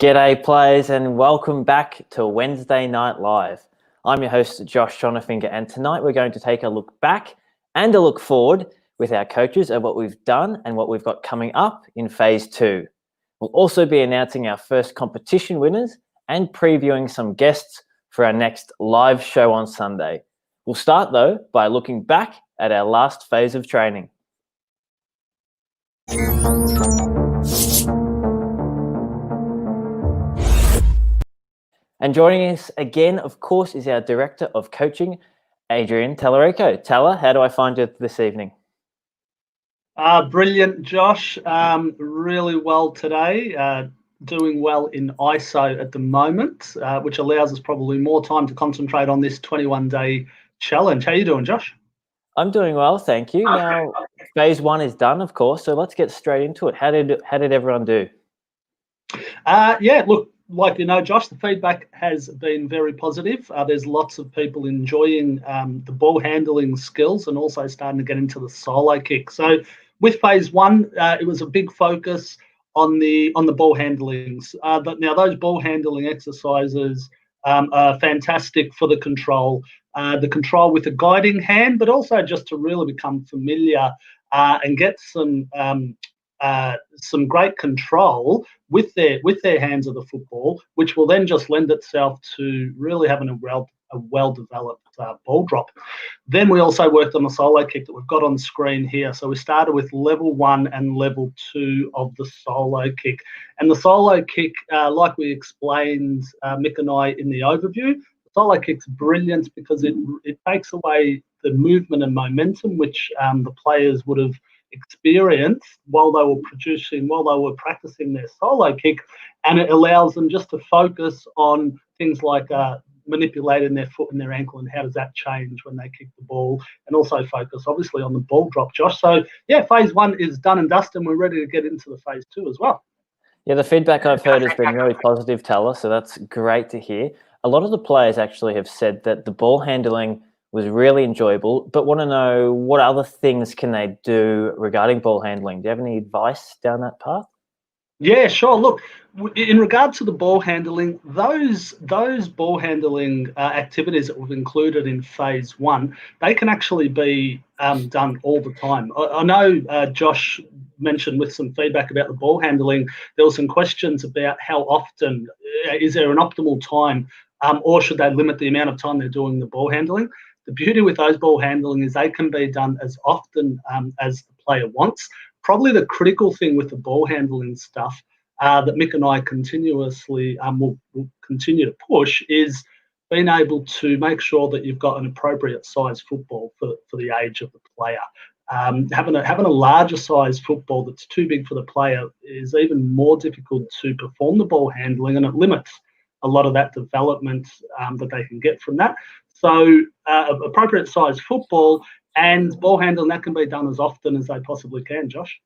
G'day players and welcome back to Wednesday Night Live. I'm your host Josh Schonafinger, and tonight we're going to take a look back and a look forward with our coaches of what we've done and what we've got coming up in Phase 2. We'll also be announcing our first competition winners and previewing some guests for our next live show on Sunday. We'll start though by looking back at our last phase of training. And joining us again, of course, is our Director of Coaching, Adrian Tallarico. Talla, how do I find you this evening? Brilliant, Josh. Really well today. Doing well in ISO at the moment, which allows us probably more time to concentrate on this 21-day challenge. How you doing, Josh? I'm doing well, thank you. Now, Phase 1 is done, of course, so let's get straight into it. How did everyone do? Yeah, look, like you know, Josh, the feedback has been very positive. There's lots of people enjoying the ball handling skills and also starting to get into the solo kick. So with Phase 1, it was a big focus on the ball handlings. But now those ball handling exercises are fantastic for the control with a guiding hand, but also just to really become familiar and get some great control with their hands of the football, which will then just lend itself to really having a well-developed ball drop. Then we also worked on the solo kick that we've got on screen here. So we started with level 1 and level 2 of the solo kick. And the solo kick, like we explained, Mick and I, in the overview, the solo kick's brilliant because it takes away the movement and momentum which the players would have experienced while they were practicing their solo kick, and it allows them just to focus on things like manipulating their foot and their ankle and how does that change when they kick the ball, and also focus obviously on the ball drop, Josh. So yeah, Phase 1 is done and dusted, and we're ready to get into the Phase 2 as well. Yeah, the feedback I've heard has been really positive, Talla, so that's great to hear. A lot of the players actually have said that the ball handling was really enjoyable, but want to know what other things can they do regarding ball handling. Do you have any advice down that path? Yeah, sure. Look, in regard to the ball handling, those ball handling activities that we've included in Phase 1, they can actually be done all the time. I know Josh mentioned with some feedback about the ball handling, there were some questions about how often, is there an optimal time, or should they limit the amount of time they're doing the ball handling? The beauty with those ball handling is they can be done as often as the player wants. Probably the critical thing with the ball handling stuff that Mick and I continuously will continue to push is being able to make sure that you've got an appropriate size football for the age of the player. Having a larger size football that's too big for the player is even more difficult to perform the ball handling, and it limits a lot of that development that they can get from that. So appropriate size football and ball handling, that can be done as often as they possibly can, Josh.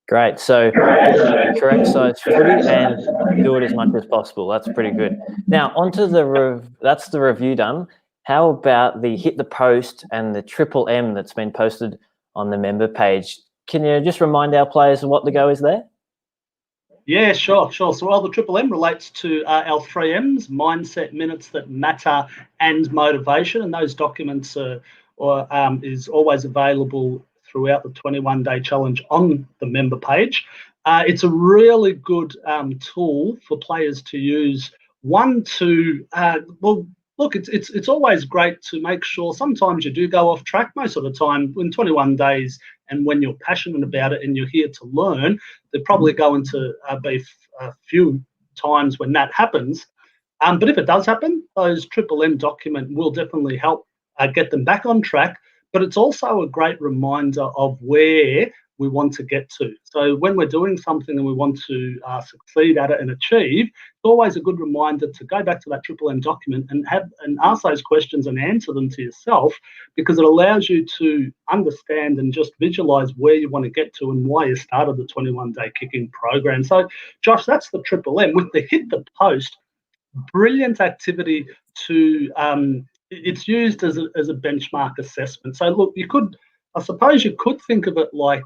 Great. So correct size footy and do it as much as possible. That's pretty good. Now, onto that's the review done. How about the hit the post and the triple M that's been posted on the member page? Can you just remind our players what the go is there? Yeah, sure. So while the triple M relates to our 3 M's, mindset, minutes that matter, and motivation, and those documents is always available throughout the 21-day challenge on the member page. It's a really good tool for players to use. One to look, it's always great to make sure. Sometimes you do go off track. Most of the time, in 21 days, and when you're passionate about it and you're here to learn, there's probably going to be a few times when that happens. But if it does happen, those triple M document will definitely help get them back on track. But it's also a great reminder of where we want to get to. So when we're doing something and we want to succeed at it and achieve, it's always a good reminder to go back to that triple M document and ask those questions and answer them to yourself, because it allows you to understand and just visualize where you want to get to and why you started the 21-day kicking program. So, Josh, that's the triple M. With the hit the post, brilliant activity to it's used as a benchmark assessment. So look, I suppose you could think of it like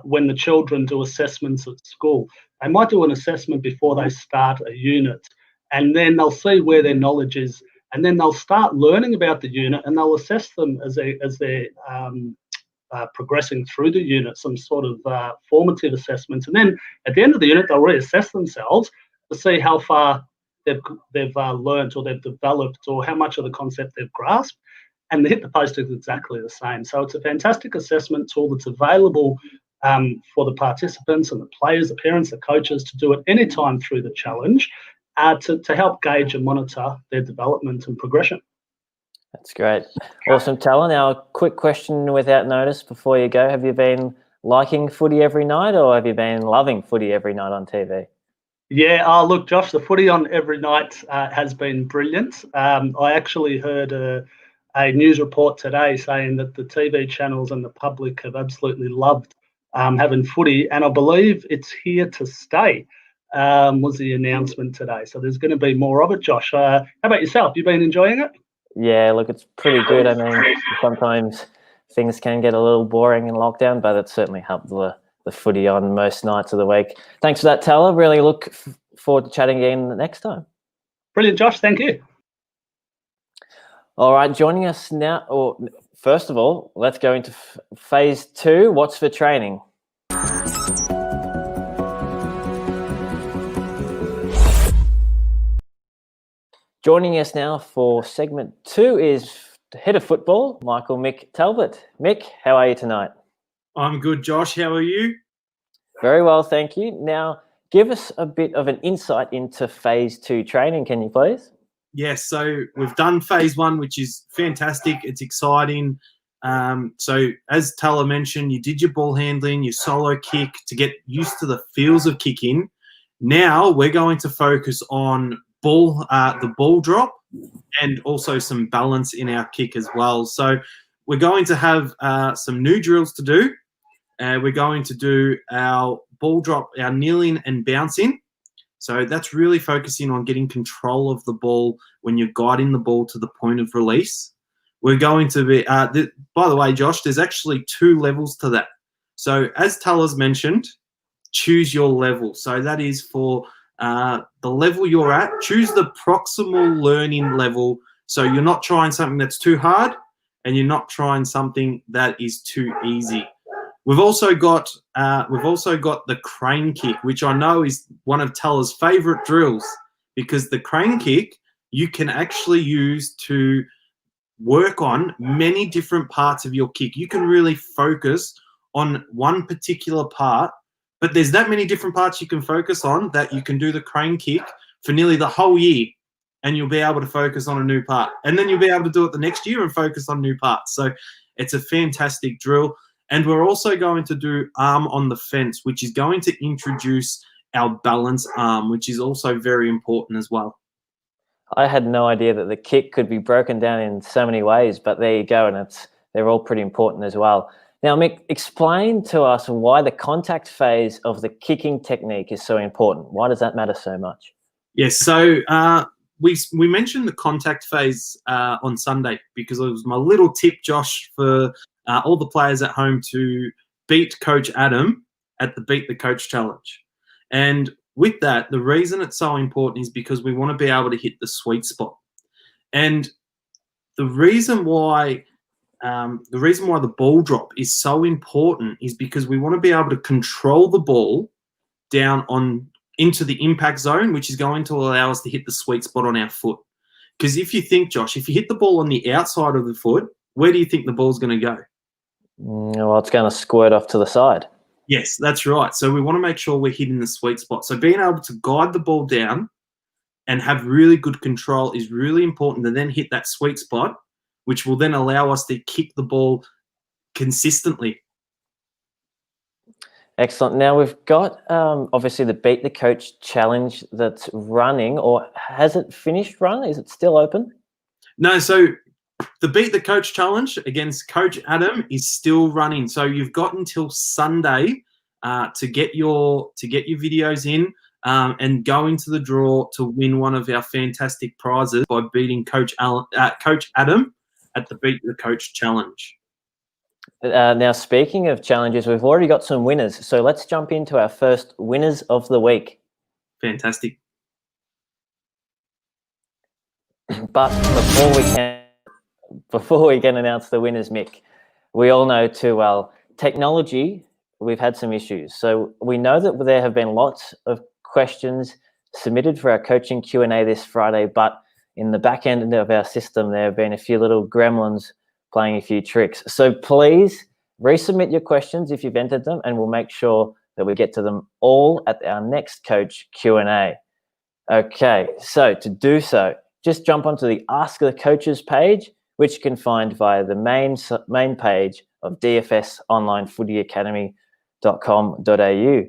when the children do assessments at school. They might do an assessment before they start a unit, and then they'll see where their knowledge is, and then they'll start learning about the unit, and they'll assess them as they're progressing through the unit, some sort of formative assessments. And then at the end of the unit, they'll reassess themselves to see how far they've learned, or they've developed, or how much of the concept they've grasped. And the Hit the Post is exactly the same. So it's a fantastic assessment tool that's available for the participants and the players, the parents, the coaches to do at any time through the challenge to help gauge and monitor their development and progression. That's great. Awesome, Tala. Now, a quick question without notice before you go. Have you been liking footy every night, or have you been loving footy every night on TV? Yeah, look, Josh, the footy on every night has been brilliant. I actually heard a news report today saying that the TV channels and the public have absolutely loved having footy, and I believe it's here to stay, was the announcement today. So there's going to be more of it, Josh. How about yourself? You been enjoying it? Yeah, look, it's pretty good. I mean, sometimes things can get a little boring in lockdown, but it certainly helped the footy on most nights of the week. Thanks for that, Tala. Really look forward to chatting again the next time. Brilliant, Josh. Thank you. All right, joining us now, or first of all, let's go into phase 2. What's for training? Joining us now for segment 2 is the head of football, Mick Talbot. Mick, how are you tonight? I'm good, Josh. How are you? Very well, thank you. Now, give us a bit of an insight into phase 2 training, can you please? Yes, so we've done phase 1, which is fantastic. It's exciting. So as Tala mentioned, you did your ball handling, your solo kick to get used to the feels of kicking. Now we're going to focus on the ball drop, and also some balance in our kick as well. So we're going to have some new drills to do. We're going to do our ball drop, our kneeling and bouncing. So that's really focusing on getting control of the ball when you're guiding the ball to the point of release. We're going to be, by the way, Josh, there's actually 2 levels to that. So as Tala's mentioned, choose your level. So that is for the level you're at. Choose the proximal learning level. So you're not trying something that's too hard, and you're not trying something that is too easy. We've also got the crane kick, which I know is one of Tala's favourite drills, because the crane kick you can actually use to work on many different parts of your kick. You can really focus on one particular part, but there's that many different parts you can focus on that you can do the crane kick for nearly the whole year, and you'll be able to focus on a new part. And then you'll be able to do it the next year and focus on new parts. So it's a fantastic drill. And we're also going to do arm on the fence, which is going to introduce our balance arm, which is also very important as well. I had no idea that the kick could be broken down in so many ways, but there you go, and they're all pretty important as well. Now, Mick, explain to us why the contact phase of the kicking technique is so important. Why does that matter so much? Yes, so we mentioned the contact phase on Sunday, because it was my little tip, Josh, for all the players at home to beat Coach Adam at the Beat the Coach Challenge. And with that, the reason it's so important is because we want to be able to hit the sweet spot. And the reason why the ball drop is so important is because we want to be able to control the ball down into the impact zone, which is going to allow us to hit the sweet spot on our foot. Because if you think, Josh, if you hit the ball on the outside of the foot, where do you think the ball's going to go? Well, it's going to squirt off to the side. Yes, that's right. So we want to make sure we're hitting the sweet spot. So being able to guide the ball down and have really good control is really important, to then hit that sweet spot, which will then allow us to kick the ball consistently. Excellent. Now we've got obviously the Beat the Coach Challenge that's running, or has it finished run? Is it still open? No, so the Beat the Coach Challenge against Coach Adam is still running. So you've got until Sunday to get your videos in and go into the draw to win one of our fantastic prizes by beating Coach Adam at the Beat the Coach Challenge. Now, speaking of challenges, we've already got some winners. So let's jump into our first winners of the week. Fantastic. But before we can announce the winners, Mick, we all know too well, technology, we've had some issues. So we know that there have been lots of questions submitted for our coaching Q&A this Friday, but in the back end of our system, there have been a few little gremlins playing a few tricks. So please resubmit your questions if you've entered them, and we'll make sure that we get to them all at our next coach Q&A. Okay, so to do so, just jump onto the Ask the Coaches page, which you can find via the main page of dfsonlinefootyacademy.com.au.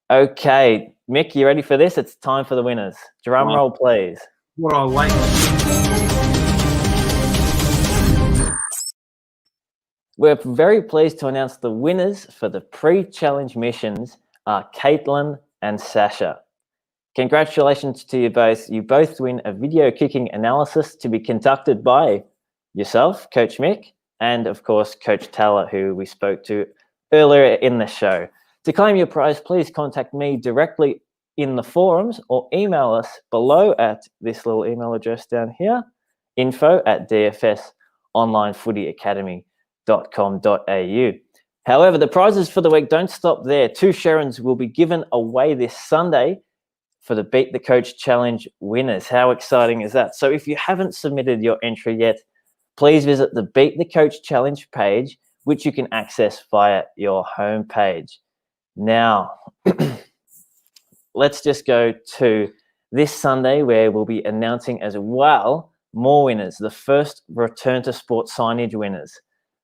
Okay, Mick, you ready for this? It's time for the winners. Drum roll, please. What I wait. We're very pleased to announce the winners for the pre-challenge missions are Caitlin and Sasha. Congratulations to you both. You both win a video kicking analysis to be conducted by yourself, Coach Mick, and of course, Coach Tala, who we spoke to earlier in the show. To claim your prize, please contact me directly in the forums or email us below at this little email address down here, info@dfsonlinefootyacademy.com.au. However, the prizes for the week don't stop there. 2 Sharons will be given away this Sunday for the Beat the Coach Challenge winners. How exciting is that? So if you haven't submitted your entry yet, please visit the Beat the Coach Challenge page, which you can access via your home page. Now, let's just go to this Sunday, where we'll be announcing as well more winners, the first Return to Sport signage winners.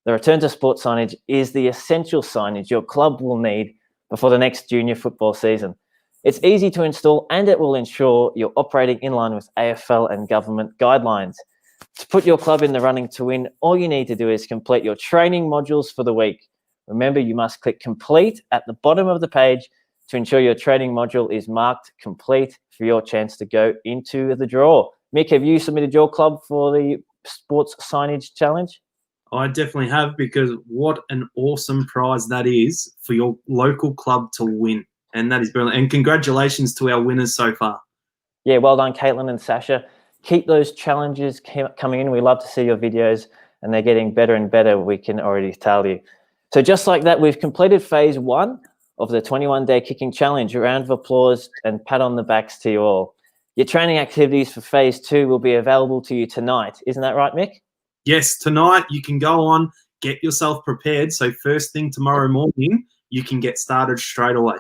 The Return to Sport signage is the essential signage your club will need before the next junior football season. It's easy to install, and it will ensure you're operating in line with AFL and government guidelines. To put your club in the running to win, all you need to do is complete your training modules for the week. Remember, you must click complete at the bottom of the page to ensure your training module is marked complete for your chance to go into the draw. Mick, have you submitted your club for the Sports Signage Challenge? I definitely have, because what an awesome prize that is for your local club to win. And that is brilliant. And congratulations to our winners so far. Yeah, well done, Caitlin and Sasha. Keep those challenges coming in. We love to see your videos, and they're getting better and better, we can already tell you. So just like that, we've completed phase 1 of the 21-day kicking challenge. A round of applause and pat on the backs to you all. Your training activities for phase 2 will be available to you tonight. Isn't that right, Mick? Yes, tonight you can go on, get yourself prepared. So first thing tomorrow morning, you can get started straight away.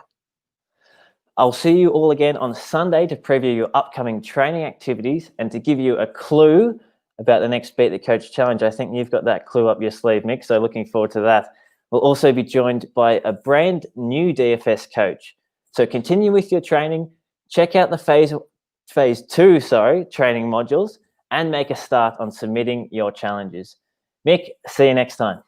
I'll see you all again on Sunday to preview your upcoming training activities and to give you a clue about the next Beat the Coach Challenge. I think you've got that clue up your sleeve, Mick, so looking forward to that. We'll also be joined by a brand new DFS coach. So continue with your training, check out the phase 2 training modules, and make a start on submitting your challenges. Mick, see you next time.